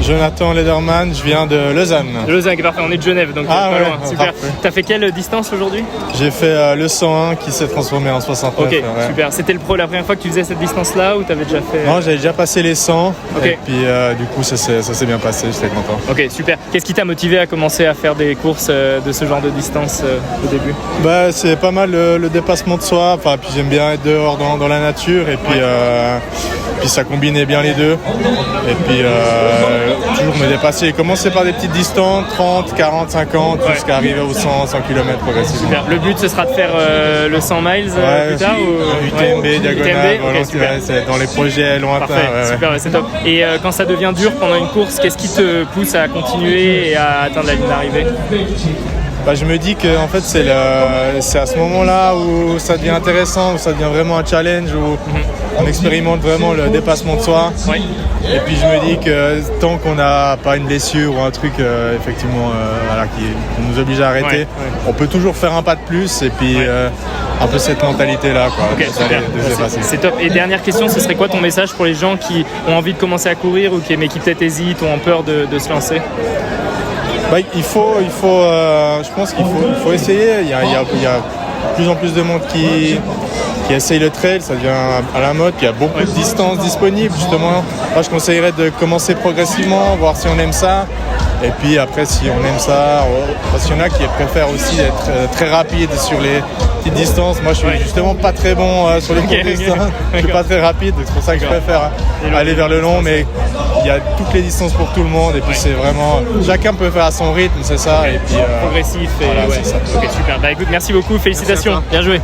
Jonathan Lederman, je viens de Lausanne. De Lausanne, parfait, on est de Genève, donc pas loin. Super. Parfait. T'as fait quelle distance aujourd'hui? J'ai fait le 101 qui s'est transformé en 69. Ok, super. C'était la première fois que tu faisais cette distance-là ou t'avais déjà fait? Non, j'avais déjà passé les 100 Ok. et puis du coup ça s'est bien passé, j'étais content. Ok, super. Qu'est-ce qui t'a motivé à commencer à faire des courses de ce genre de distance au début? Bah, c'est pas mal le dépassement de soi, enfin, puis j'aime bien être dehors dans la nature et puis ça combinait bien les deux. Et puis toujours me dépasser. J'ai commencé par des petites distances, 30, 40, 50, jusqu'à arriver aux 100 km progressivement. Super. Le but ce sera de faire le 100 miles plus tard ou... UTMB, diagonale, c'est dans les projets lointains. Parfait, super, c'est top. Et quand ça devient dur pendant une course, qu'est-ce qui te pousse à continuer et à atteindre la ligne d'arrivée? Bah, je me dis que en fait, c'est à ce moment-là où ça devient intéressant, où ça devient vraiment un challenge, où on expérimente vraiment le dépassement de soi. Oui. Et puis je me dis que tant qu'on n'a pas une blessure ou un truc effectivement qui nous oblige à arrêter, on peut toujours faire un pas de plus et puis un peu cette mentalité-là. Ok, super. C'est top. Et dernière question, ce serait quoi ton message pour les gens qui ont envie de commencer à courir mais qui peut-être hésitent ou ont peur de se lancer? Bah, je pense qu'il faut essayer. Il y a de plus en plus de monde qui essaye le trail, ça devient à la mode, puis il y a beaucoup de distances disponibles justement. Moi je conseillerais de commencer progressivement, voir si on aime ça. Et puis après si on aime ça, parce qu'il y en a qui préfèrent aussi être très rapide sur les petites distances. Moi je suis justement pas très bon sur les courtes distances, je suis pas très rapide, c'est pour ça que je préfère aller vers le long, mais il y a toutes les distances pour tout le monde et puis c'est vraiment, chacun peut faire à son rythme, c'est ça. Et puis progressif et voilà, c'est ça. Ok, super. Bah écoute, merci beaucoup, félicitations, bien joué.